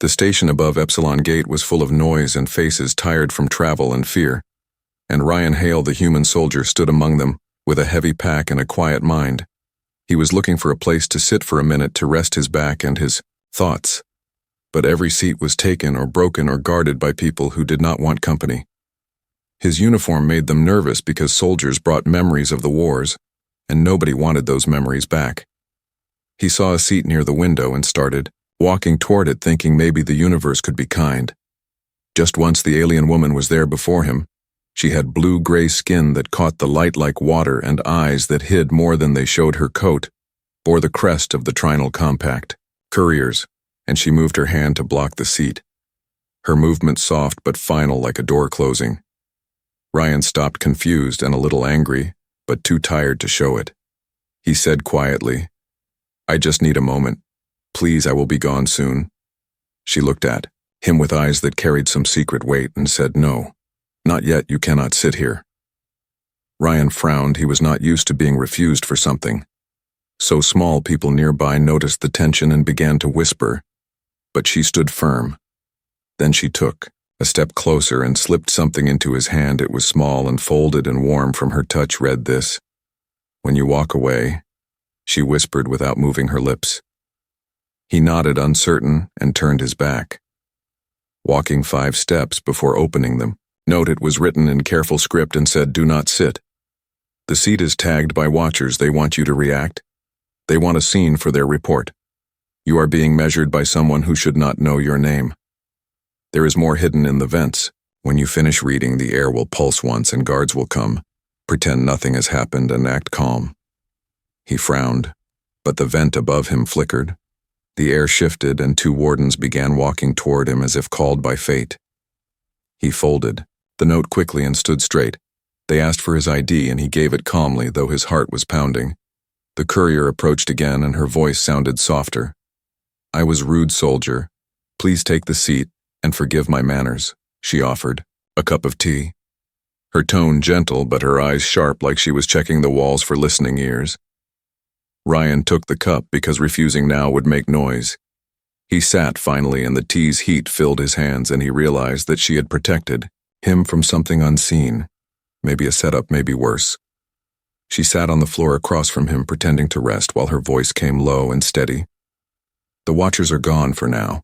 The station above Epsilon Gate was full of noise and faces tired from travel and fear, and Ryan Hale, the human soldier, stood among them, with a heavy pack and a quiet mind. He was looking for a place to sit for a minute to rest his back and his thoughts. But every seat was taken or broken or guarded by people who did not want company. His uniform made them nervous because soldiers brought memories of the wars, and nobody wanted those memories back. He saw a seat near the window and started walking toward it, thinking maybe the universe could be kind. Just once the alien woman was there before him. She had blue-gray skin that caught the light like water and eyes that hid more than they showed. Her coat bore the crest of the Trinal Compact, couriers, and she moved her hand to block the seat. Her movement soft but final like a door closing. Ryan stopped, confused and a little angry, but too tired to show it. He said quietly, "I just need a moment. Please, I will be gone soon." She looked at him with eyes that carried some secret weight and said, "No, not yet, you cannot sit here." Ryan frowned. He was not used to being refused for something. So small, people nearby noticed the tension and began to whisper, but she stood firm. Then she took a step closer and slipped something into his hand. It was small and folded and warm from her touch. "Read this. When you walk away," she whispered without moving her lips. He nodded, uncertain, and turned his back, walking 5 steps before opening them. Note, it was written in careful script and said, "Do not sit. The seat is tagged by watchers. They want you to react. They want a scene for their report. You are being measured by someone who should not know your name. There is more hidden in the vents. When you finish reading, the air will pulse once and guards will come. Pretend nothing has happened and act calm." He frowned, but the vent above him flickered. The air shifted and 2 wardens began walking toward him as if called by fate. He folded the note quickly and stood straight. They asked for his ID and he gave it calmly, though his heart was pounding. The courier approached again and her voice sounded softer. "I was rude, soldier. Please take the seat and forgive my manners," she offered. "A cup of tea?" Her tone gentle, but her eyes sharp, like she was checking the walls for listening ears. Ryan took the cup because refusing now would make noise. He sat finally, and the tea's heat filled his hands, and he realized that she had protected him from something unseen. Maybe a setup, maybe worse. She sat on the floor across from him, pretending to rest, while her voice came low and steady. "The watchers are gone for now.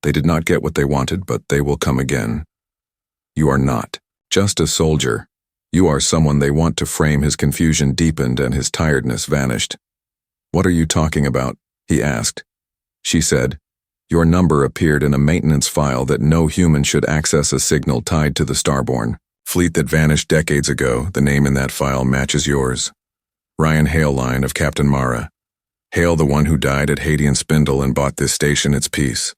They did not get what they wanted, but they will come again. You are not just a soldier. You are someone they want to frame." His confusion deepened and his tiredness vanished. "What are you talking about?" he asked. She said, "Your number appeared in a maintenance file that no human should access. A signal tied to the Starborn fleet that vanished decades ago. The name in that file matches yours. Ryan Hale, line of Captain Mara. Hale, the one who died at Hadean Spindle and bought this station its peace."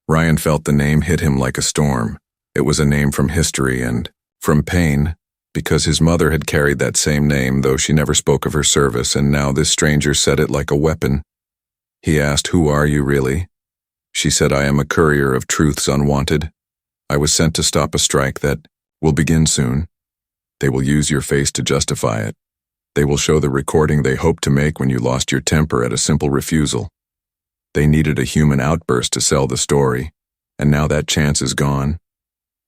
Ryan felt the name hit him like a storm. It was a name from history and from pain, because his mother had carried that same name, though she never spoke of her service, and now this stranger said it like a weapon. He asked, "Who are you really?" She said, "I am a courier of truths unwanted. I was sent to stop a strike that will begin soon. They will use your face to justify it. They will show the recording they hoped to make when you lost your temper at a simple refusal. They needed a human outburst to sell the story, and now that chance is gone."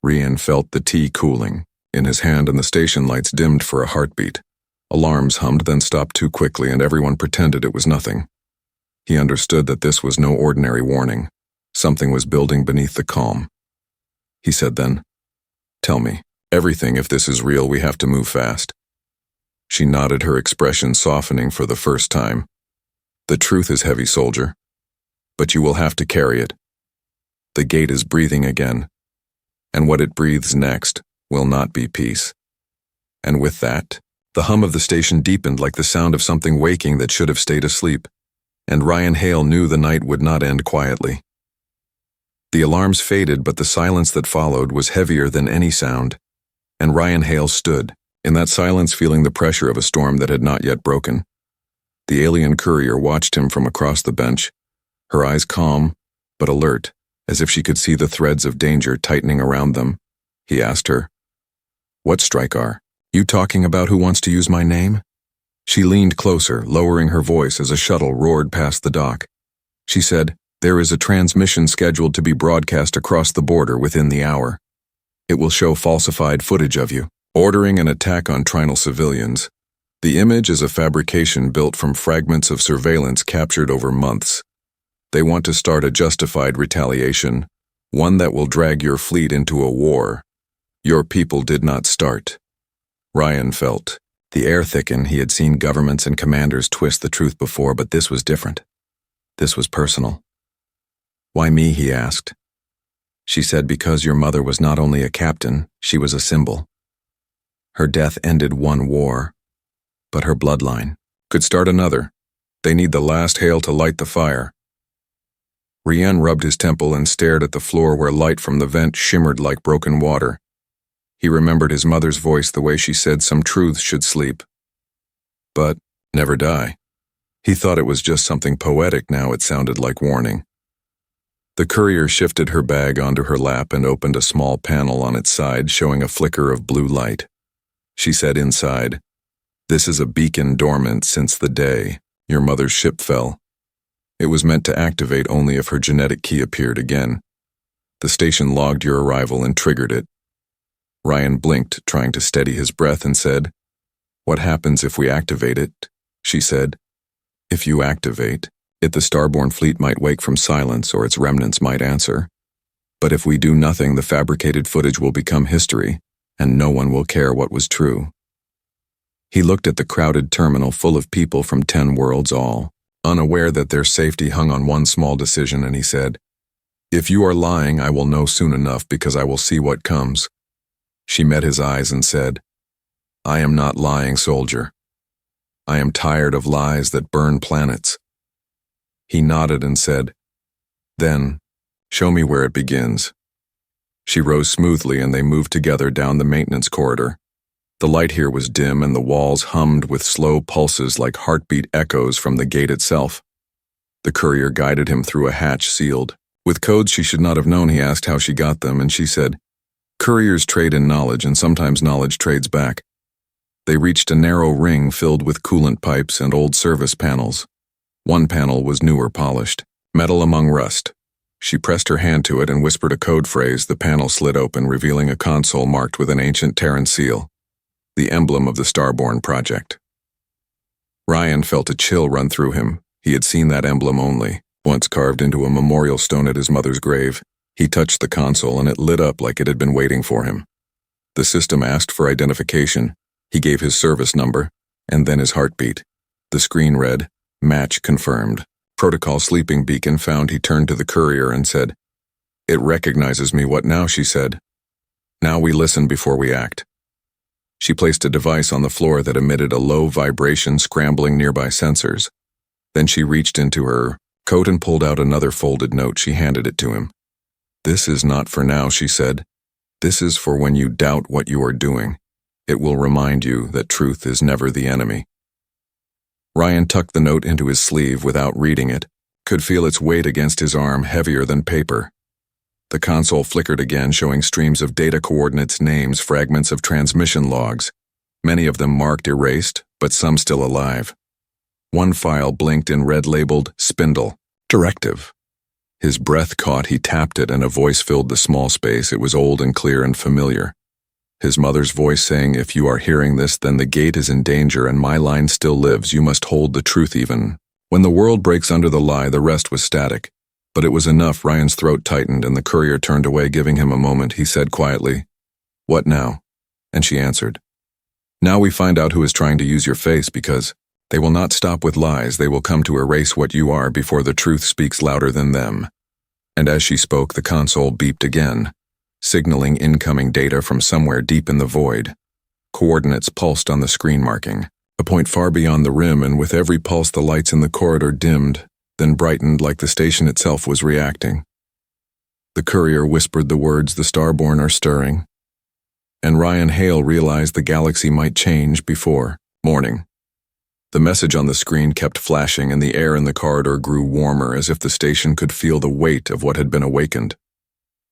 Ryan felt the tea cooling in his hand, and the station lights dimmed for a heartbeat. Alarms hummed, then stopped too quickly, and everyone pretended it was nothing. He understood that this was no ordinary warning. Something was building beneath the calm. He said then, "Tell me everything. If this is real, we have to move fast." She nodded, her expression softening for the first time. "The truth is heavy, soldier, but you will have to carry it. The gate is breathing again, and what it breathes next will not be peace." And with that, the hum of the station deepened like the sound of something waking that should have stayed asleep, and Ryan Hale knew the night would not end quietly. The alarms faded, but the silence that followed was heavier than any sound, and Ryan Hale stood, in that silence, feeling the pressure of a storm that had not yet broken. The alien courier watched him from across the bench, her eyes calm but alert, as if she could see the threads of danger tightening around them. He asked her, "What strike are you talking about? Who wants to use my name?" She leaned closer, lowering her voice as a shuttle roared past the dock. She said, There is a transmission scheduled to be broadcast across the border within the hour. It will show falsified footage of you, ordering an attack on Trinal civilians. The image is a fabrication built from fragments of surveillance captured over months. They want to start a justified retaliation, one that will drag your fleet into a war your people did not start. Ryan felt the air thicken. He had seen governments and commanders twist the truth before, but this was different. This was personal. Why me, he asked. She said because your mother was not only a captain, she was a symbol. Her death ended one war, but her bloodline could start another. They need the last hail to light the fire. Ryan rubbed his temple and stared at the floor where light from the vent shimmered like broken water. He remembered his mother's voice, the way she said some truths should sleep, but never die. He thought it was just something poetic. Now it sounded like warning. The courier shifted her bag onto her lap and opened a small panel on its side, showing a flicker of blue light. She said inside, "This is a beacon dormant since the day your mother's ship fell. It was meant to activate only if her genetic key appeared again. The station logged your arrival and triggered it." Ryan blinked, trying to steady his breath, and said, "What happens if we activate it?" She said, "If you activate it, the Starborn fleet might wake from silence, or its remnants might answer. But if we do nothing, the fabricated footage will become history, and no one will care what was true." He looked at the crowded terminal full of people from 10 worlds, all unaware that their safety hung on one small decision, and he said, "If you are lying, I will know soon enough, because I will see what comes." She met his eyes and said, "I am not lying, soldier. I am tired of lies that burn planets." He nodded and said, "Then, show me where it begins." She rose smoothly and they moved together down the maintenance corridor. The light here was dim and the walls hummed with slow pulses like heartbeat echoes from the gate itself. The courier guided him through a hatch sealed with codes she should not have known. He asked how she got them, and she said, "Couriers trade in knowledge, and sometimes knowledge trades back." They reached a narrow ring filled with coolant pipes and old service panels. One panel was newer, polished, metal among rust. She pressed her hand to it and whispered a code phrase. The panel slid open, revealing a console marked with an ancient Terran seal, the emblem of the Starborn project. Ryan felt a chill run through him. He had seen that emblem once carved into a memorial stone at his mother's grave. He touched the console and it lit up like it had been waiting for him. The system asked for identification. He gave his service number, and then his heartbeat. The screen read, "Match confirmed." Protocol sleeping beacon found. He turned to the courier and said, "It recognizes me." "What now?" she said. "Now we listen before we act." She placed a device on the floor that emitted a low vibration, scrambling nearby sensors. Then she reached into her coat and pulled out another folded note. She handed it to him. "This is not for now," she said. "This is for when you doubt what you are doing. It will remind you that truth is never the enemy." Ryan tucked the note into his sleeve without reading it, could feel its weight against his arm, heavier than paper. The console flickered again, showing streams of data coordinates, names, fragments of transmission logs, many of them marked erased, but some still alive. One file blinked in red, labeled Spindle, Directive. His breath caught. He tapped it and a voice filled the small space. It was old and clear and familiar. His mother's voice saying, "If you are hearing this, then the gate is in danger and my line still lives. You must hold the truth even when the world breaks under the lie." The rest was static, but it was enough. Ryan's throat tightened and the courier turned away, giving him a moment. He said quietly, "What now?" And she answered, "Now we find out who is trying to use your face, because they will not stop with lies. They will come to erase what you are before the truth speaks louder than them." And as she spoke, the console beeped again, signaling incoming data from somewhere deep in the void. Coordinates pulsed on the screen, marking a point far beyond the rim, and with every pulse the lights in the corridor dimmed, then brightened like the station itself was reacting. The courier whispered the words, "The Starborn are stirring." And Ryan Hale realized the galaxy might change before morning. The message on the screen kept flashing, and the air in the corridor grew warmer, as if the station could feel the weight of what had been awakened.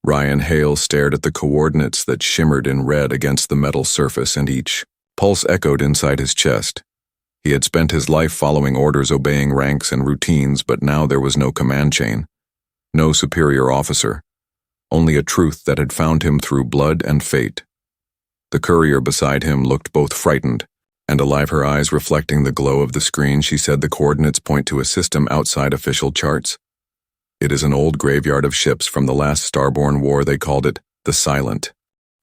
Ryan Hale stared at the coordinates that shimmered in red against the metal surface, and each pulse echoed inside his chest. He had spent his life following orders, obeying ranks and routines, but now there was no command chain. no superior officer, only a truth that had found him through blood and fate. The courier beside him looked both frightened and alive, her eyes reflecting the glow of the screen. She said the coordinates point to a system outside official charts. It is an old graveyard of ships from the last Starborn War. They called it the Silent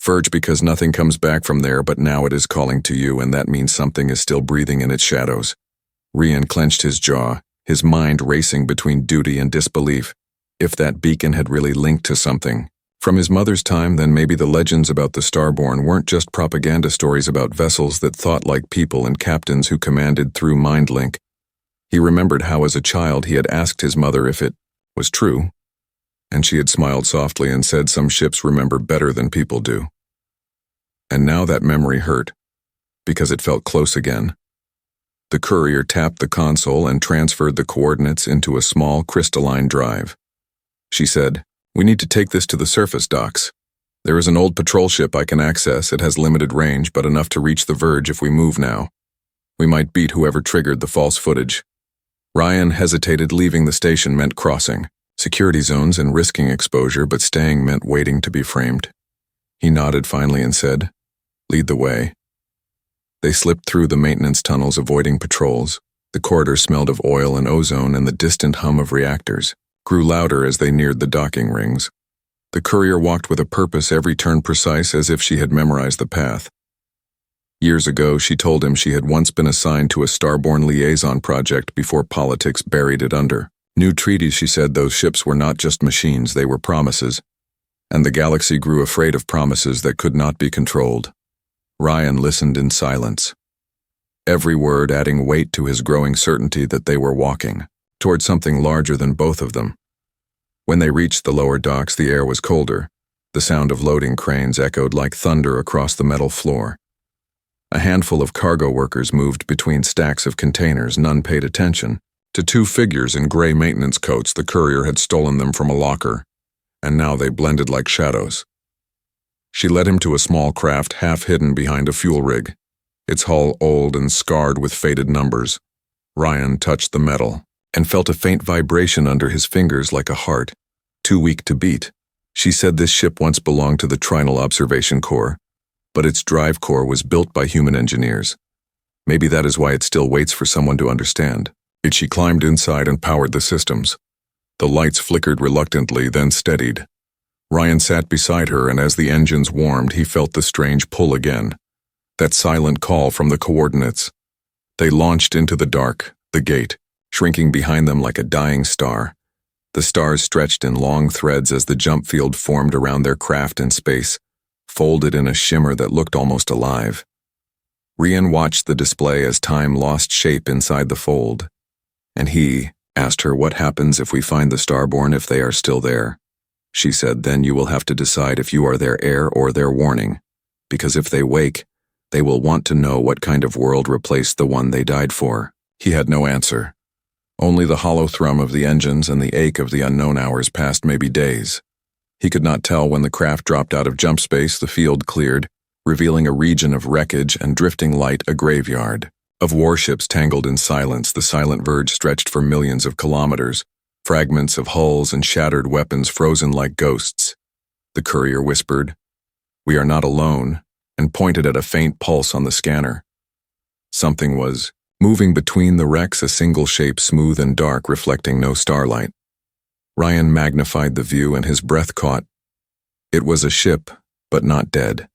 Verge because nothing comes back from there, but now it is calling to you, and that means something is still breathing in its shadows. Rian clenched his jaw, his mind racing between duty and disbelief. If that beacon had really linked to something from his mother's time, then maybe the legends about the Starborn weren't just propaganda stories about vessels that thought like people and captains who commanded through mind link. He remembered how as a child he had asked his mother if it was true, and she had smiled softly and said some ships remember better than people do. And now that memory hurt, because it felt close again. The courier tapped the console and transferred the coordinates into a small crystalline drive. She said, "We need to take this to the surface docks. There is an old patrol ship I can access. It has limited range, but enough to reach the verge if we move now. We might beat whoever triggered the false footage." Ryan hesitated. Leaving the station meant crossing security zones and risking exposure, but staying meant waiting to be framed. He nodded finally and said, "Lead the way." They slipped through the maintenance tunnels, avoiding patrols. The corridor smelled of oil and ozone, and the distant hum of reactors grew louder as they neared the docking rings. The courier walked with a purpose, every turn precise, as if she had memorized the path. Years ago, she told him she had once been assigned to a Starborn liaison project before politics buried it under new treaties. She said those ships were not just machines, they were promises. And the galaxy grew afraid of promises that could not be controlled. Ryan listened in silence, every word adding weight to his growing certainty that they were walking toward something larger than both of them. When they reached the lower docks, the air was colder. The sound of loading cranes echoed like thunder across the metal floor. A handful of cargo workers moved between stacks of containers. None paid attention to two figures in gray maintenance coats. The courier had stolen them from a locker, and now they blended like shadows. She led him to a small craft half hidden behind a fuel rig, its hull old and scarred with faded numbers. Ryan touched the metal and felt a faint vibration under his fingers, like a heart, too weak to beat. She said this ship once belonged to the Trinal Observation Corps, but its drive core was built by human engineers. Maybe that is why it still waits for someone to understand. She climbed inside and powered the systems. The lights flickered reluctantly, then steadied. Ryan sat beside her, and as the engines warmed, he felt the strange pull again. That silent call from the coordinates. They launched into the dark, the gate shrinking behind them like a dying star. The stars stretched in long threads as the jump field formed around their craft in space, folded in a shimmer that looked almost alive. Rian watched the display as time lost shape inside the fold. And he asked her, "What happens if we find the Starborn, if they are still there?" She said, "Then you will have to decide if you are their heir or their warning. Because if they wake, they will want to know what kind of world replaced the one they died for." He had no answer. Only the hollow thrum of the engines and the ache of the unknown. Hours passed, maybe days. He could not tell when the craft dropped out of jump space. The field cleared, revealing a region of wreckage and drifting light, a graveyard of warships tangled in silence. The silent verge stretched for millions of kilometers, fragments of hulls and shattered weapons frozen like ghosts. The courier whispered, "We are not alone," and pointed at a faint pulse on the scanner. Something was moving between the wrecks, a single shape, smooth and dark, reflecting no starlight. Ryan magnified the view, and his breath caught. It was a ship, but not dead.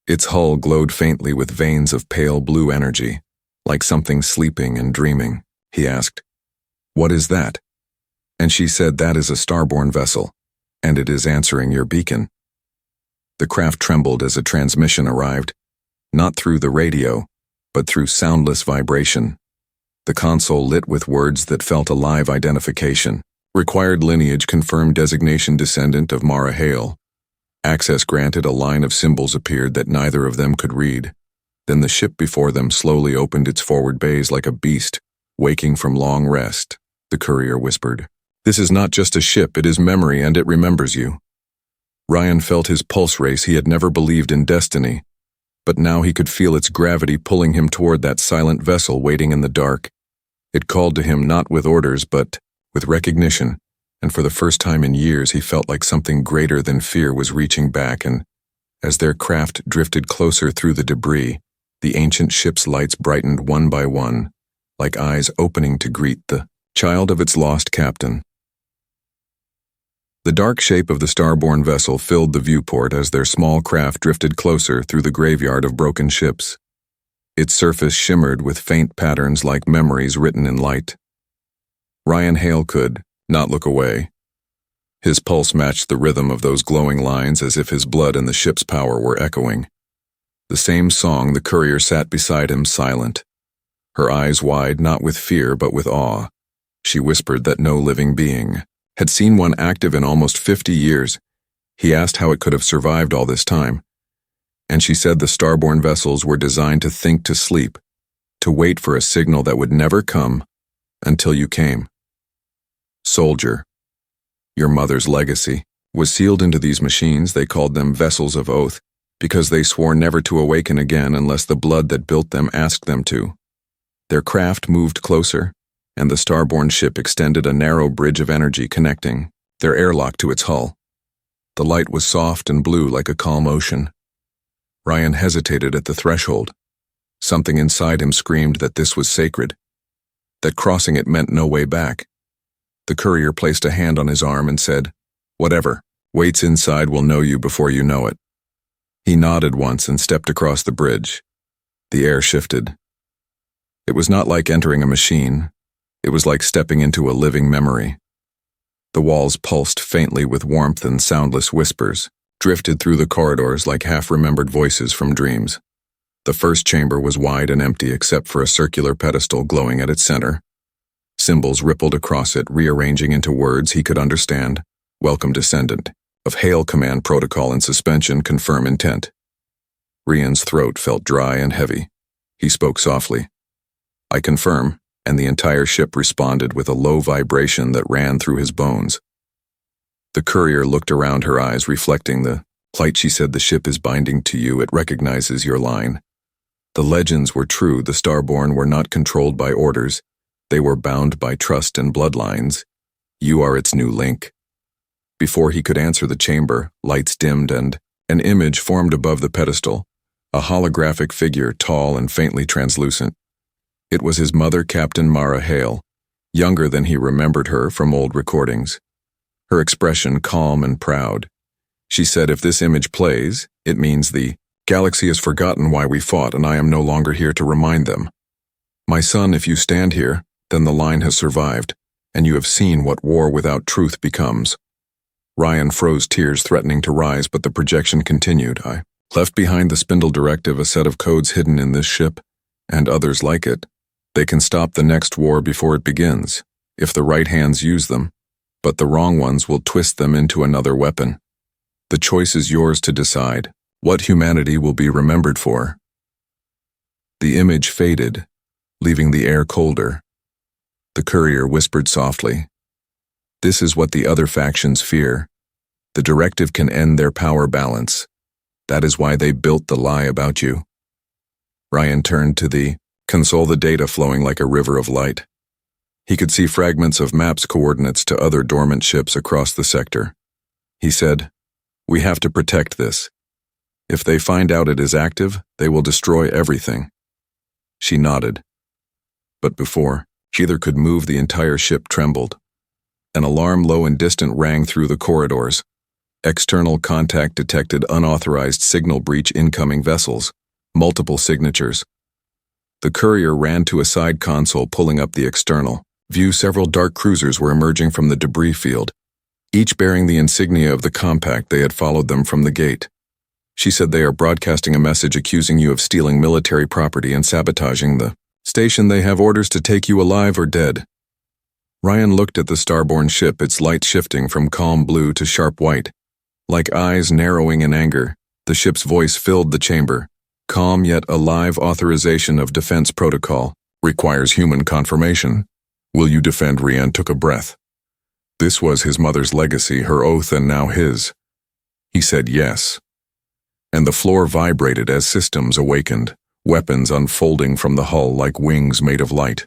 Its hull glowed faintly with veins of pale blue energy, like something sleeping and dreaming. He asked, "What is that?" And she said, "That is a Starborn vessel, and it is answering your beacon." The craft trembled as a transmission arrived, not through the radio, but through soundless vibration. The console lit with words that felt alive: identification, required lineage, confirmed designation, descendant of Mara Hale. Access granted. A line of symbols appeared that neither of them could read. Then the ship before them slowly opened its forward bays like a beast, waking from long rest. The courier whispered, "This is not just a ship, it is memory, and it remembers you." Ryan felt his pulse race. He had never believed in destiny, but now he could feel its gravity pulling him toward that silent vessel waiting in the dark. It called to him not with orders, but with recognition, and for the first time in years he felt like something greater than fear was reaching back, and as their craft drifted closer through the debris, the ancient ship's lights brightened one by one, like eyes opening to greet the child of its lost captain. The dark shape of the starborn vessel filled the viewport as their small craft drifted closer through the graveyard of broken ships. Its surface shimmered with faint patterns like memories written in light. Ryan Hale could not look away. His pulse matched the rhythm of those glowing lines as if his blood and the ship's power were echoing. The same song, the courier sat beside him, silent. Her eyes wide, not with fear but with awe. She whispered that no living being had seen one active in almost 50 years. He asked how it could have survived all this time, and she said the starborn vessels were designed to think to sleep, to wait for a signal that would never come until you came. Soldier, your mother's legacy was sealed into these machines. They called them vessels of oath because they swore never to awaken again unless the blood that built them asked them to. Their craft moved closer, and the starborn ship extended a narrow bridge of energy connecting their airlock to its hull. The light was soft and blue like a calm ocean. Ryan hesitated at the threshold. Something inside him screamed that this was sacred, that crossing it meant no way back. The courier placed a hand on his arm and said, "Whatever waits inside will know you before you know it." He nodded once and stepped across the bridge. The air shifted. It was not like entering a machine. It was like stepping into a living memory. The walls pulsed faintly with warmth, and soundless whispers drifted through the corridors like half-remembered voices from dreams. The first chamber was wide and empty except for a circular pedestal glowing at its center. Symbols rippled across it, rearranging into words he could understand. Welcome, descendant of Hale, command protocol in suspension, confirm intent. Rian's throat felt dry and heavy. He spoke softly. I confirm, and the entire ship responded with a low vibration that ran through his bones. The courier looked around, her eyes reflecting the plight. She said, the ship is binding to you. It recognizes your line. The legends were true. The Starborn were not controlled by orders. They were bound by trust and bloodlines. You are its new link. Before he could answer, the chamber, lights dimmed and an image formed above the pedestal, a holographic figure, tall and faintly translucent. It was his mother, Captain Mara Hale, younger than he remembered her from old recordings. Her expression calm and proud. She said, if this image plays, it means the galaxy has forgotten why we fought, and I am no longer here to remind them. My son, if you stand here, then the line has survived, and you have seen what war without truth becomes. Ryan froze, tears threatening to rise, but the projection continued. I left behind the Spindle Directive, a set of codes hidden in this ship, and others like it. They can stop the next war before it begins, if the right hands use them, but the wrong ones will twist them into another weapon. The choice is yours to decide what humanity will be remembered for. The image faded, leaving the air colder. The courier whispered softly, this is what the other factions fear. The directive can end their power balance. That is why they built the lie about you. Ryan turned to the console, the data flowing like a river of light. He could see fragments of maps, coordinates to other dormant ships across the sector. He said, we have to protect this. If they find out it is active, they will destroy everything. She nodded. But before either could move, the entire ship trembled. An alarm, low and distant, rang through the corridors. External contact detected, unauthorized signal breach, incoming vessels, multiple signatures. The courier ran to a side console, pulling up the external view. Several dark cruisers were emerging from the debris field, each bearing the insignia of the compact. They had followed them from the gate. She said, they are broadcasting a message accusing you of stealing military property and sabotaging the station. They have orders to take you alive or dead. Ryan looked at the starborn ship, its light shifting from calm blue to sharp white, like eyes narrowing in anger. The ship's voice filled the chamber. Calm yet alive. Authorization of defense protocol. Requires human confirmation. Will you defend? Rian took a breath. This was his mother's legacy, her oath, and now his. He said yes. And the floor vibrated as systems awakened, weapons unfolding from the hull like wings made of light.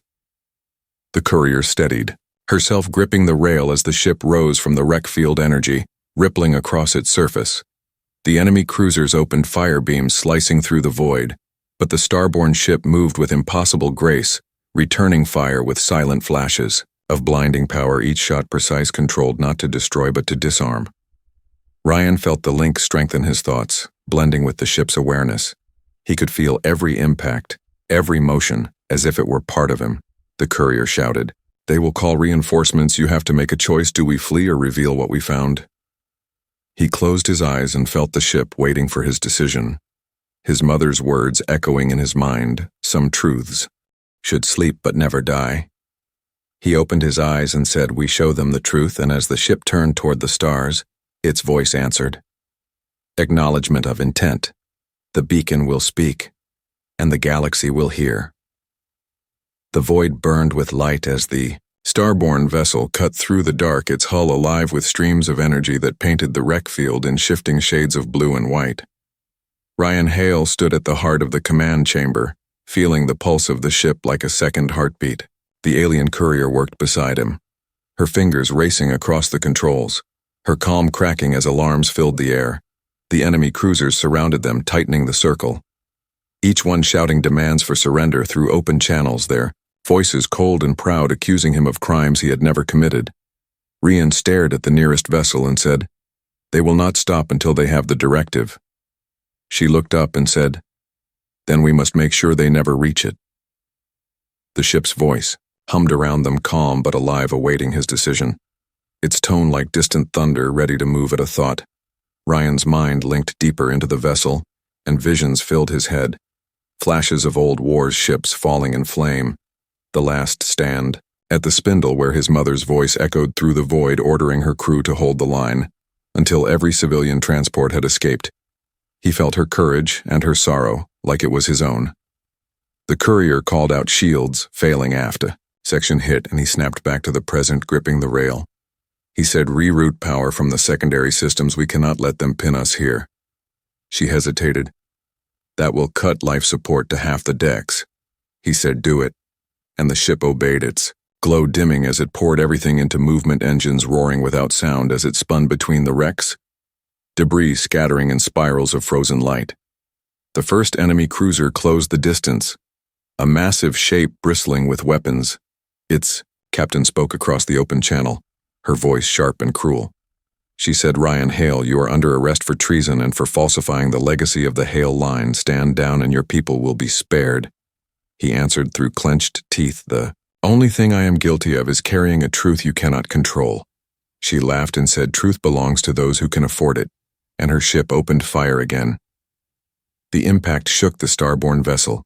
The courier steadied, herself gripping the rail as the ship rose from the wreck field energy, rippling across its surface. The enemy cruisers opened fire beams slicing through the void, but the starborn ship moved with impossible grace, returning fire with silent flashes of blinding power, each shot precise, controlled not to destroy but to disarm. Ryan felt the link strengthen his thoughts, blending with the ship's awareness. He could feel every impact, every motion, as if it were part of him. The courier shouted, "They will call reinforcements. You have to make a choice. Do we flee or reveal what we found?" He closed his eyes and felt the ship waiting for his decision. His mother's words echoing in his mind, some truths. Should sleep but never die. He opened his eyes and said, "We show them the truth," and as the ship turned toward the stars, its voice answered. Acknowledgement of intent. The beacon will speak, and the galaxy will hear. The void burned with light as the starborn vessel cut through the dark, its hull alive with streams of energy that painted the wreck field in shifting shades of blue and white. Ryan Hale stood at the heart of the command chamber, feeling the pulse of the ship like a second heartbeat. The alien courier worked beside him, her fingers racing across the controls, her calm cracking as alarms filled the air. The enemy cruisers surrounded them, tightening the circle, each one shouting demands for surrender through open channels, their voices cold and proud, accusing him of crimes he had never committed. Ryan stared at the nearest vessel and said, "They will not stop until they have the directive." She looked up and said, "Then we must make sure they never reach it." The ship's voice hummed around them, calm but alive, awaiting his decision. Its tone like distant thunder, ready to move at a thought. Ryan's mind linked deeper into the vessel, and visions filled his head. Flashes of old war's ships falling in flame. The last stand, at the spindle where his mother's voice echoed through the void, ordering her crew to hold the line, until every civilian transport had escaped. He felt her courage and her sorrow, like it was his own. The courier called out shields, failing aft. A section hit, and he snapped back to the present, gripping the rail. He said, "Reroute power from the secondary systems. We cannot let them pin us here." She hesitated. "That will cut life support to half the decks." He said, "Do it." And the ship obeyed, its glow dimming as it poured everything into movement, engines roaring without sound as it spun between the wrecks, debris scattering in spirals of frozen light. The first enemy cruiser closed the distance, a massive shape bristling with weapons. "It's," Captain spoke across the open channel, her voice sharp and cruel. She said, "Ryan Hale, you are under arrest for treason and for falsifying the legacy of the Hale line. Stand down and your people will be spared." He answered through clenched teeth, "The only thing I am guilty of is carrying a truth you cannot control." She laughed and said, "Truth belongs to those who can afford it," and her ship opened fire again. The impact shook the starborn vessel.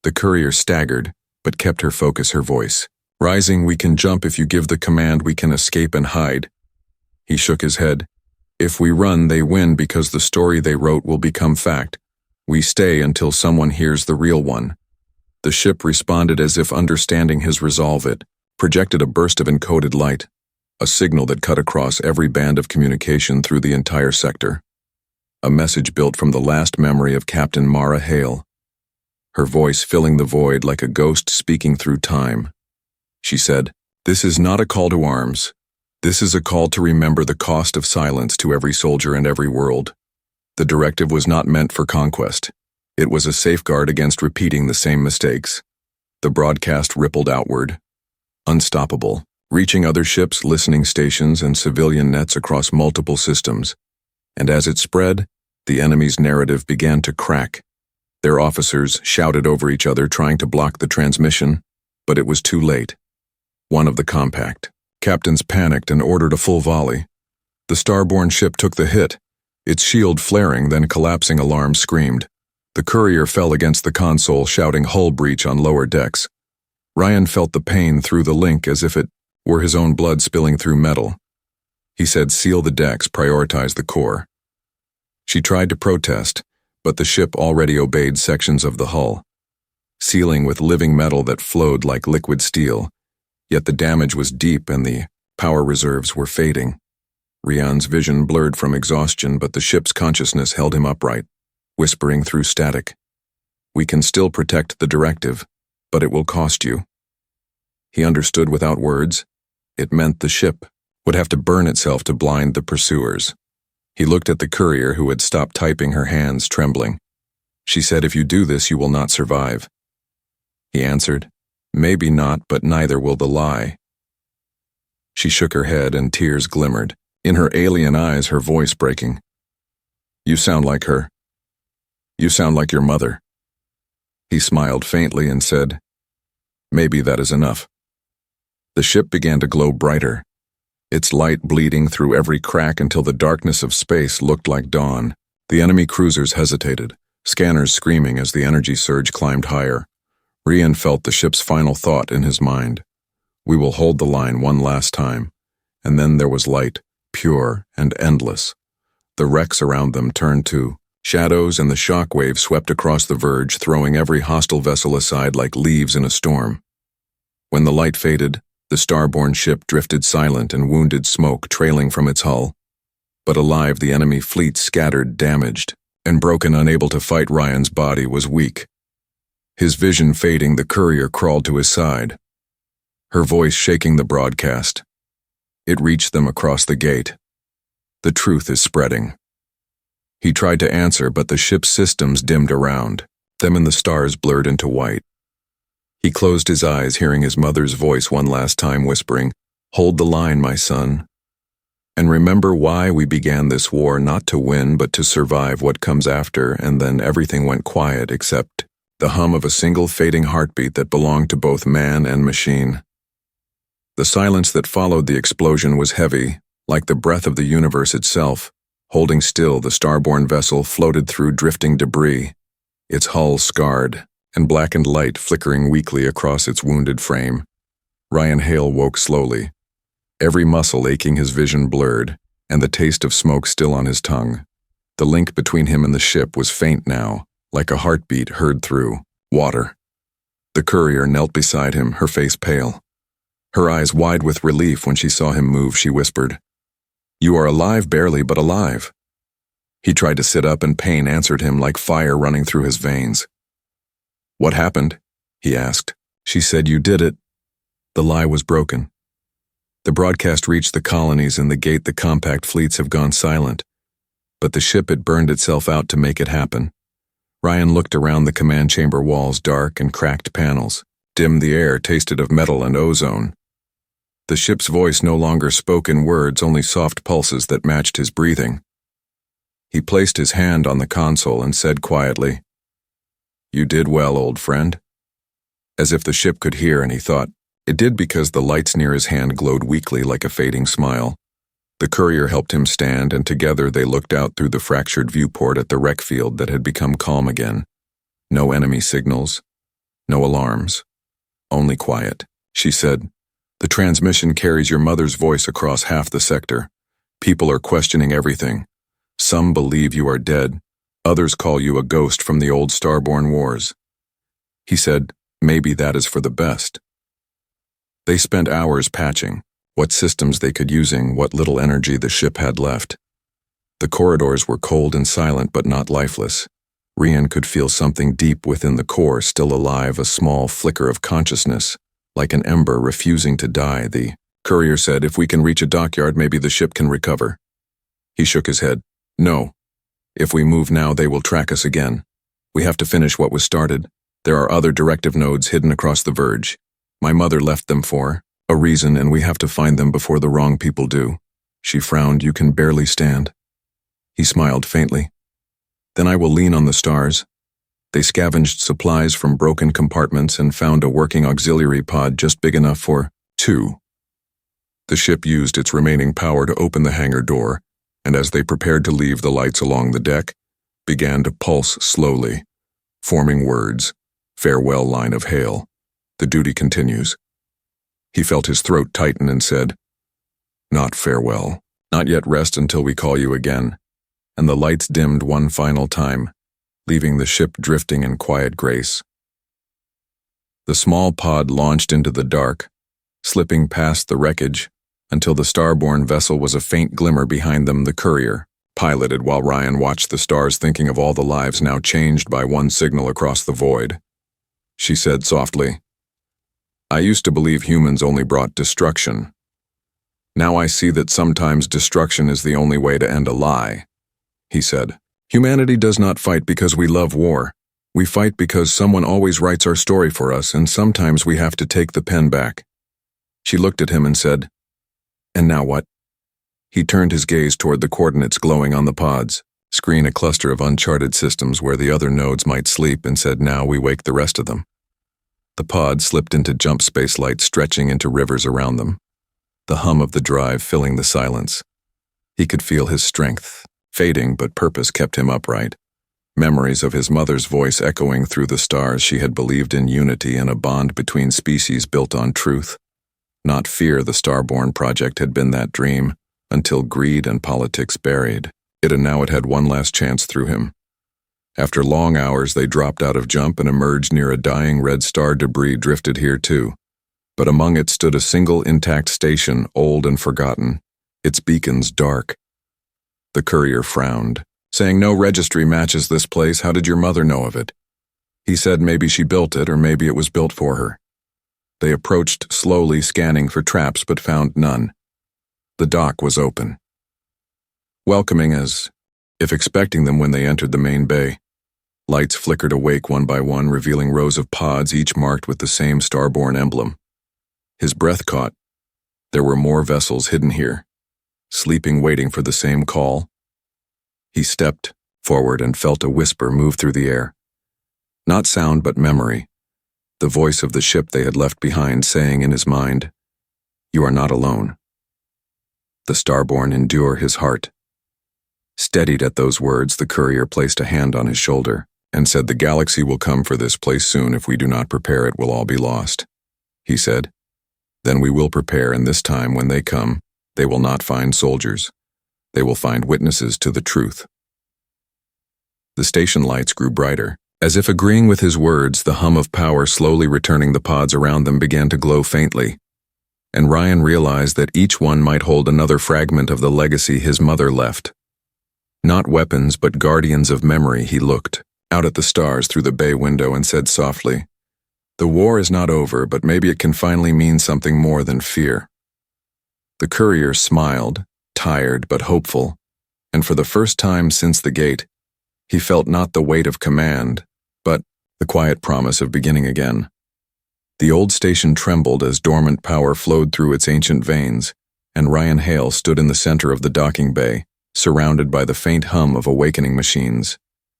The courier staggered, but kept her focus, her voice rising. "We can jump if you give the command. We can escape and hide." He shook his head. "If we run, they win because the story they wrote will become fact. We stay until someone hears the real one." The ship responded as if understanding his resolve. It projected a burst of encoded light, a signal that cut across every band of communication through the entire sector. A message built from the last memory of Captain Mara Hale, her voice filling the void like a ghost speaking through time. She said, "This is not a call to arms. This is a call to remember the cost of silence to every soldier and every world." The directive was not meant for conquest. It was a safeguard against repeating the same mistakes. The broadcast rippled outward, unstoppable, reaching other ships, listening stations, and civilian nets across multiple systems. And as it spread, the enemy's narrative began to crack. Their officers shouted over each other, trying to block the transmission, but it was too late. One of the compact captains panicked and ordered a full volley. The starborn ship took the hit, its shield flaring, then collapsing. Alarm screamed. The courier fell against the console, shouting hull breach on lower decks. Ryan felt the pain through the link as if it were his own blood spilling through metal. He said, "Seal the decks, prioritize the core." She tried to protest, but the ship already obeyed sections of the hull, sealing with living metal that flowed like liquid steel. Yet the damage was deep and the power reserves were fading. Ryan's vision blurred from exhaustion, but the ship's consciousness held him upright, whispering through static, "We can still protect the directive, but it will cost you." He understood without words. It meant the ship would have to burn itself to blind the pursuers. He looked at the courier who had stopped typing, her hands trembling. She said, "If you do this, you will not survive." He answered, "Maybe not, but neither will the lie." She shook her head and tears glimmered. In her alien eyes, her voice breaking. "You sound like her. You sound like your mother." He smiled faintly and said, "Maybe that is enough." The ship began to glow brighter, its light bleeding through every crack until the darkness of space looked like dawn. The enemy cruisers hesitated, scanners screaming as the energy surge climbed higher. Rian felt the ship's final thought in his mind. "We will hold the line one last time." And then there was light, pure and endless. The wrecks around them turned to shadows, and the shock wave swept across the verge, throwing every hostile vessel aside like leaves in a storm. When the light faded, the starborn ship drifted silent and wounded smoke trailing from its hull. But alive, the enemy fleet scattered, damaged, and broken, unable to fight. Ryan's body was weak. His vision fading, the courier crawled to his side, her voice shaking the broadcast. It reached them across the gate. "The truth is spreading." He tried to answer, but the ship's systems dimmed around them and the stars blurred into white. He closed his eyes, hearing his mother's voice one last time whispering, "Hold the line, my son. And remember why we began this war, not to win, but to survive what comes after." And then everything went quiet except the hum of a single fading heartbeat that belonged to both man and machine. The silence that followed the explosion was heavy, like the breath of the universe itself. Holding still, the starborn vessel floated through drifting debris, its hull scarred, and blackened light flickering weakly across its wounded frame. Ryan Hale woke slowly, every muscle aching, his vision blurred, and the taste of smoke still on his tongue. The link between him and the ship was faint now, like a heartbeat heard through water. The courier knelt beside him, her face pale. Her eyes wide with relief when she saw him move, she whispered, "You are alive, barely, but alive." He tried to sit up, and pain answered him like fire running through his veins. "What happened?" he asked. She said, "You did it." The lie was broken. The broadcast reached the colonies, and the gate the compact fleets have gone silent. But the ship had burned itself out to make it happen. Ryan looked around the command chamber walls, dark and cracked panels. Dim the air tasted of metal and ozone. The ship's voice no longer spoke in words, only soft pulses that matched his breathing. He placed his hand on the console and said quietly, "You did well, old friend." As if the ship could hear, and he thought it did, because the lights near his hand glowed weakly like a fading smile. The courier helped him stand, and together they looked out through the fractured viewport at the wreck field that had become calm again. No enemy signals, no alarms, only quiet. She said, "The transmission carries your mother's voice across half the sector. People are questioning everything. Some believe you are dead. Others call you a ghost from the old Starborn Wars." He said, "Maybe that is for the best." They spent hours patching what systems they could, using what little energy the ship had left. The corridors were cold and silent, but not lifeless. Rian could feel something deep within the core still alive, a small flicker of consciousness, like an ember refusing to die. The courier said, "If we can reach a dockyard, maybe the ship can recover." He shook his head. "No. If we move now, they will track us again. We have to finish what was started. There are other directive nodes hidden across the verge. My mother left them for a reason, and we have to find them before the wrong people do." She frowned. "You can barely stand." He smiled faintly. "Then I will lean on the stars." They scavenged supplies from broken compartments and found a working auxiliary pod just big enough for two. The ship used its remaining power to open the hangar door, and as they prepared to leave, the lights along the deck began to pulse slowly, forming words, "Farewell, line of Hale. The duty continues." He felt his throat tighten and said, "Not farewell. Not yet. Rest until we call you again." And the lights dimmed one final time, leaving the ship drifting in quiet grace. The small pod launched into the dark, slipping past the wreckage until the starborn vessel was a faint glimmer behind them. The courier piloted while Ryan watched the stars, thinking of all the lives now changed by one signal across the void. She said softly, "I used to believe humans only brought destruction, Now I see that sometimes destruction is the only way to end a lie, he said. Humanity does not fight because we love war. We fight because someone always writes our story for us, and sometimes we have to take the pen back. She looked at him and said, "And now what?" He turned his gaze toward the coordinates glowing on the pods, screen a cluster of uncharted systems where the other nodes might sleep, and said, "Now we wake the rest of them." The pod slipped into jump space light stretching into rivers around them, the hum of the drive filling the silence. He could feel his strength fading, but purpose kept him upright. Memories of his mother's voice echoing through the stars. She had believed in unity and a bond between species built on truth. Not fear. The Starborn project had been that dream, until greed and politics buried it, and now it had one last chance through him. After long hours, they dropped out of jump and emerged near a dying red star. Debris drifted here too, but among it stood a single intact station, old and forgotten, its beacons dark. The courier frowned, saying, "No registry matches this place. How did your mother know of it?" He said maybe she built it, or maybe it was built for her. They approached slowly, scanning for traps, but found none. The dock was open, welcoming as if expecting them when they entered the main bay. Lights flickered awake one by one, revealing rows of pods, each marked with the same Starborn emblem. His breath caught. There were more vessels hidden here, sleeping, waiting for the same call. He stepped forward and felt a whisper move through the air. Not sound, but memory. The voice of the ship they had left behind, saying in his mind, "You are not alone." The Starborn endure. His heart steadied at those words. The courier placed a hand on his shoulder and said, "The galaxy will come for this place soon. If we do not prepare, it will all be lost," he said. "Then we will prepare, and this time when they come, they will not find soldiers. They will find witnesses to the truth." The station lights grew brighter. As if agreeing with his words, the hum of power slowly returning the pods around them began to glow faintly, and Ryan realized that each one might hold another fragment of the legacy his mother left. Not weapons, but guardians of memory. He looked out at the stars through the bay window and said softly, "The war is not over, but maybe it can finally mean something more than fear." The courier smiled, tired but hopeful, and for the first time since the gate, he felt not the weight of command, but the quiet promise of beginning again. The old station trembled as dormant power flowed through its ancient veins, and Ryan Hale stood in the center of the docking bay, surrounded by the faint hum of awakening machines.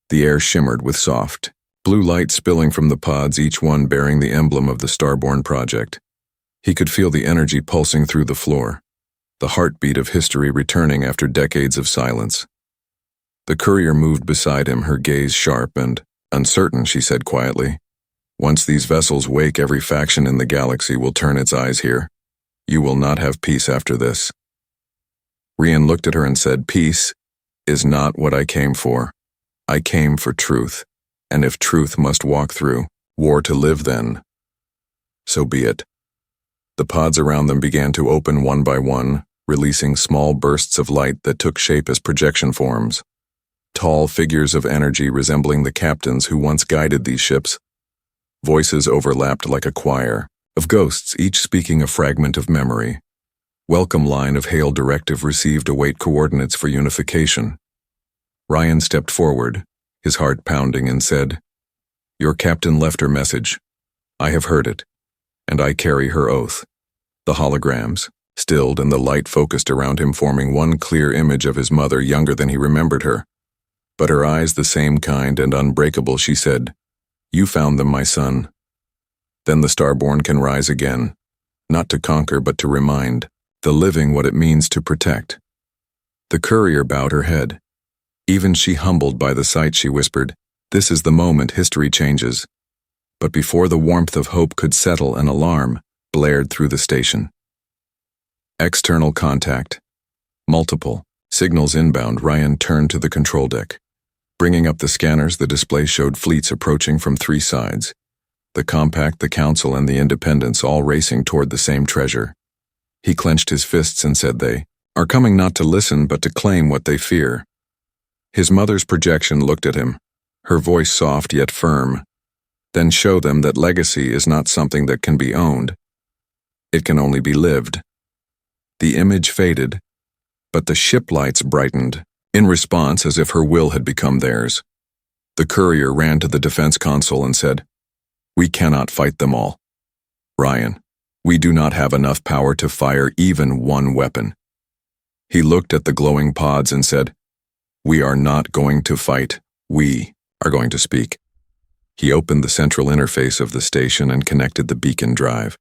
The air shimmered with soft blue light spilling from the pods, each one bearing the emblem of the Starborn project. He could feel the energy pulsing through the floor, the heartbeat of history returning after decades of silence. The courier moved beside him, her gaze sharp and uncertain. She said quietly, "Once these vessels wake, every faction in the galaxy will turn its eyes here. You will not have peace after this." Ryan looked at her and said, "Peace is not what I came for. I came for truth, and if truth must walk through war to live, then so be it." The pods around them began to open one by one, releasing small bursts of light that took shape as projection forms. Tall figures of energy resembling the captains who once guided these ships. Voices overlapped like a choir of ghosts, each speaking a fragment of memory. Welcome line of Hale directive received, await coordinates for unification. Ryan stepped forward, his heart pounding, and said, "Your captain left her message. I have heard it, and I carry her oath." The holograms stilled and the light focused around him, forming one clear image of his mother, younger than he remembered her. But her eyes the same kind and unbreakable. She said, "You found them, my son. Then the Starborn can rise again, not to conquer but to remind the living what it means to protect." The courier bowed her head. Even she humbled by the sight, she whispered, "This is the moment history changes." But before the warmth of hope could settle, an alarm blared through the station. External contact. Multiple signals inbound. Ryan turned to the control deck. Bringing up the scanners, the display showed fleets approaching from three sides. The Compact, the Council, and the Independents, all racing toward the same treasure. He clenched his fists and said, "They are coming not to listen, but to claim what they fear." His mother's projection looked at him, her voice soft yet firm. "Then show them that legacy is not something that can be owned. It can only be lived." The image faded, but the ship lights brightened, in response as if her will had become theirs. The courier ran to the defense console and said, "We cannot fight them all. Ryan, we do not have enough power to fire even one weapon." He looked at the glowing pods and said, "We are not going to fight. We are going to speak." He opened the central interface of the station and connected the beacon drive,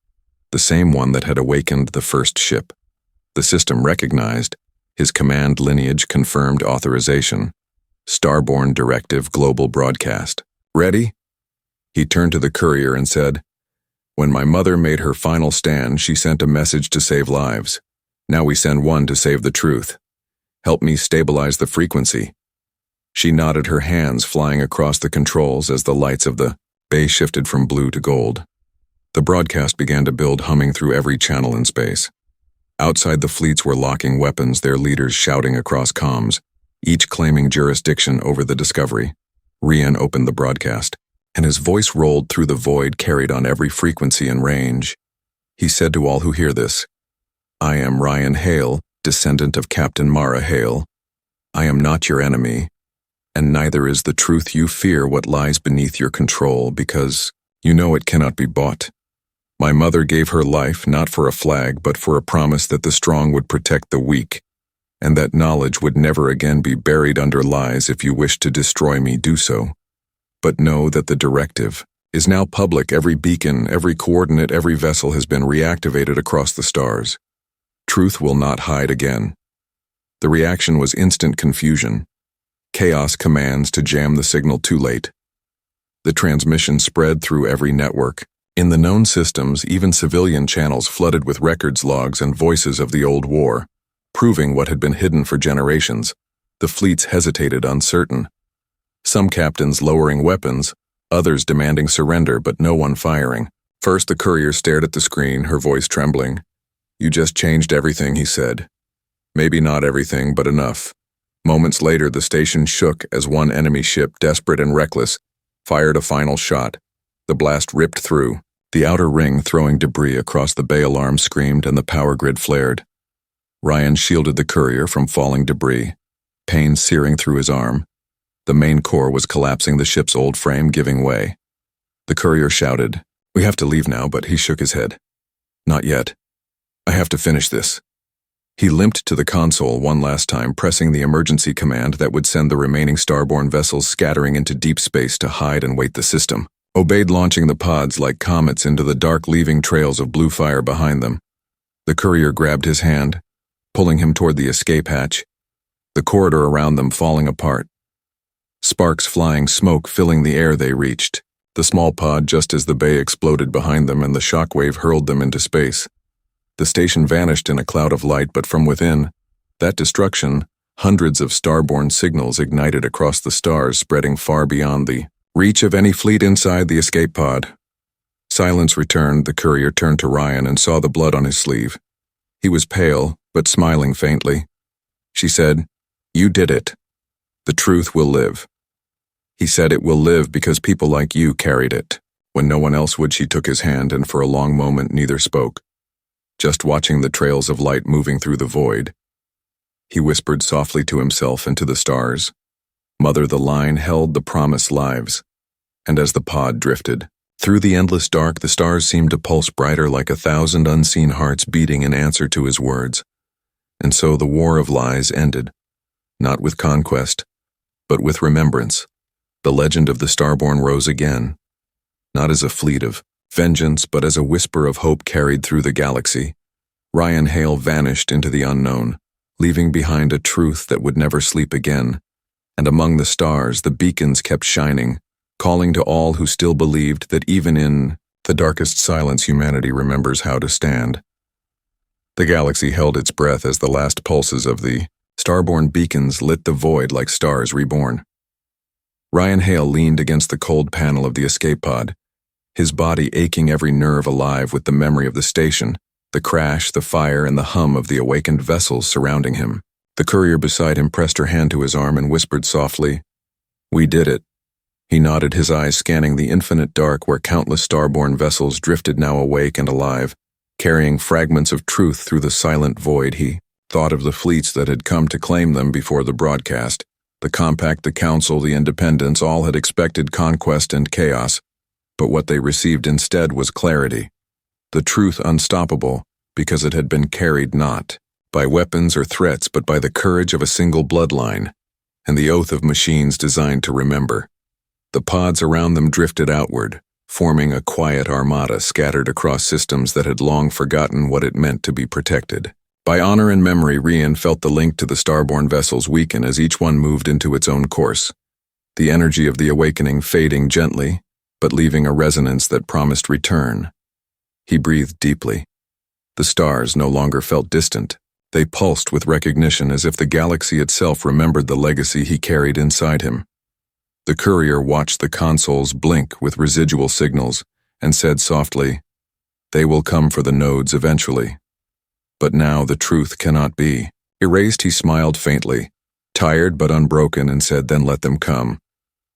the same one that had awakened the first ship. The system recognized his command lineage, confirmed authorization. Starborn Directive Global Broadcast. "Ready?" He turned to the courier and said, "When my mother made her final stand, she sent a message to save lives. Now we send one to save the truth. Help me stabilize the frequency." She nodded, her hands flying across the controls as the lights of the bay shifted from blue to gold. The broadcast began to build, humming through every channel in space. Outside, the fleets were locking weapons, their leaders shouting across comms, each claiming jurisdiction over the Discovery. Ryan opened the broadcast, and his voice rolled through the void, carried on every frequency and range. He said to all who hear this, "I am Ryan Hale, descendant of Captain Mara Hale. I am not your enemy, and neither is the truth you fear what lies beneath your control, because you know it cannot be bought. My mother gave her life not for a flag, but for a promise that the strong would protect the weak, and that knowledge would never again be buried under lies. If you wish to destroy me, do so. But know that the directive is now public. Every beacon, every coordinate, every vessel has been reactivated across the stars. Truth will not hide again." The reaction was instant confusion. Chaos commands to jam the signal too late. The transmission spread through every network. In the known systems, even civilian channels flooded with records, logs, and voices of the old war, proving what had been hidden for generations. The fleets hesitated, uncertain. Some captains lowering weapons, others demanding surrender, but no one firing. First, the courier stared at the screen, her voice trembling. "You just changed everything," he said. "Maybe not everything, but enough." Moments later, the station shook as one enemy ship, desperate and reckless, fired a final shot. The blast ripped through. The outer ring, throwing debris across the bay. Alarm screamed and the power grid flared. Ryan shielded the courier from falling debris, pain searing through his arm. The main core was collapsing, the ship's old frame giving way. The courier shouted, "We have to leave now," but he shook his head. "Not yet. I have to finish this." He limped to the console one last time, pressing the emergency command that would send the remaining Starborn vessels scattering into deep space to hide and wait the system. Obeyed, launching the pods like comets into the dark, leaving trails of blue fire behind them. The courier grabbed his hand, pulling him toward the escape hatch, the corridor around them falling apart. Sparks flying, smoke filling the air. They reached the small pod just as the bay exploded behind them and the shockwave hurled them into space. The station vanished in a cloud of light, but from within that destruction, hundreds of Starborn signals ignited across the stars, spreading far beyond the reach of any fleet inside the escape pod. Silence returned. The courier turned to Ryan and saw the blood on his sleeve. He was pale, but smiling faintly. She said, "You did it. The truth will live." He said, "It will live because people like you carried it." When no one else would, she took his hand, and for a long moment neither spoke, just watching the trails of light moving through the void. He whispered softly to himself and to the stars, "Mother, the line held the promised lives." And as the pod drifted through the endless dark, the stars seemed to pulse brighter, like 1,000 unseen hearts beating in answer to his words. And so the war of lies ended, not with conquest, but with remembrance. The legend of the Starborn rose again, not as a fleet of vengeance, but as a whisper of hope carried through the galaxy. Ryan Hale vanished into the unknown, leaving behind a truth that would never sleep again. And among the stars, the beacons kept shining, calling to all who still believed that even in the darkest silence, humanity remembers how to stand. The galaxy held its breath as the last pulses of the Starborn beacons lit the void like stars reborn. Ryan Hale leaned against the cold panel of the escape pod, his body aching, every nerve alive with the memory of the station, the crash, the fire, and the hum of the awakened vessels surrounding him. The courier beside him pressed her hand to his arm and whispered softly, "We did it." He nodded, his eyes scanning the infinite dark where countless Starborn vessels drifted, now awake and alive, carrying fragments of truth through the silent void. He thought of the fleets that had come to claim them before the broadcast. The Compact, the Council, the Independents, all had expected conquest and chaos, but what they received instead was clarity. The truth unstoppable, because it had been carried not by weapons or threats, but by the courage of a single bloodline, and the oath of machines designed to remember. The pods around them drifted outward, forming a quiet armada scattered across systems that had long forgotten what it meant to be protected. By honor and memory, Rian felt the link to the starborn vessels weaken as each one moved into its own course, the energy of the awakening fading gently, but leaving a resonance that promised return. He breathed deeply. The stars no longer felt distant. They pulsed with recognition as if the galaxy itself remembered the legacy he carried inside him. The courier watched the consoles blink with residual signals and said softly, "They will come for the nodes eventually. But now the truth cannot be." Erased, he smiled faintly, tired but unbroken, and said, "Then let them come.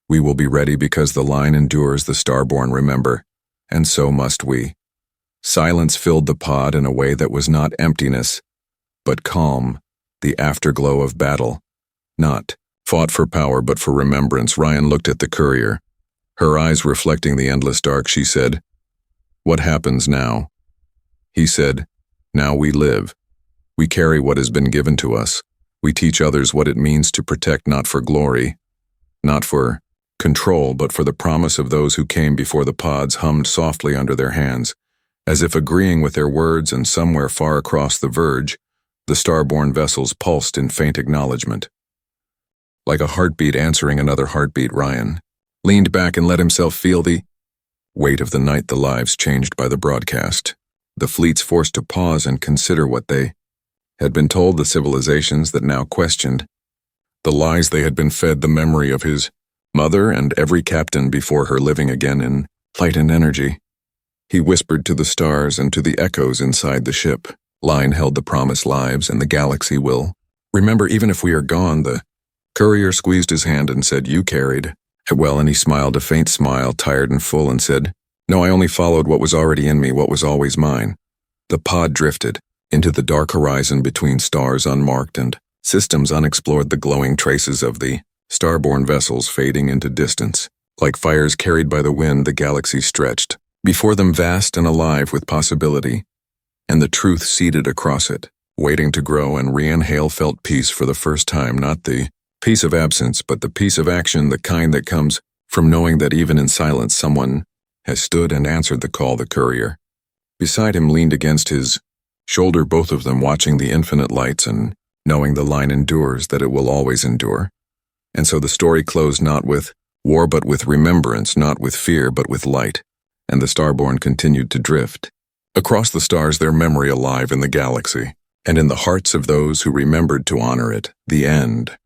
We will be ready because the line endures, the starborn remember, and so must we." Silence filled the pod in a way that was not emptiness, but calm, the afterglow of battle. Not fought for power, but for remembrance. Rian looked at the courier. Her eyes reflecting the endless dark, she said, "What happens now?" He said, "Now we live. We carry what has been given to us. We teach others what it means to protect, not for glory, not for control, but for the promise of those who came before." The pods hummed softly under their hands, as if agreeing with their words, and somewhere far across the verge, the starborn vessels pulsed in faint acknowledgement. Like a heartbeat answering another heartbeat, Rian leaned back and let himself feel the weight of the night, the lives changed by the broadcast, the fleets forced to pause and consider what they had been told, the civilizations that now questioned the lies they had been fed, the memory of his mother and every captain before her living again in light and energy. He whispered to the stars and to the echoes inside the ship. Line held the promised lives, and the galaxy will remember even if we are gone. The courier squeezed his hand and said, "You carried it well," and he smiled a faint smile, tired and full, and said, "No, I only followed what was already in me, what was always mine." The pod drifted into the dark horizon between stars unmarked and systems unexplored, the glowing traces of the starborn vessels fading into distance. Like fires carried by the wind, the galaxy stretched before them, vast and alive with possibility, and the truth seated across it, waiting to grow. And Rian Hale felt peace for the first time, not the peace of absence, but the peace of action, the kind that comes from knowing that even in silence someone has stood and answered the call. The courier beside him leaned against his shoulder, both of them watching the infinite lights and knowing the line endures, that it will always endure. And so the story closed not with war but with remembrance, not with fear but with light, and the starborn continued to drift across the stars, their memory alive in the galaxy and in the hearts of those who remembered to honor it. The end.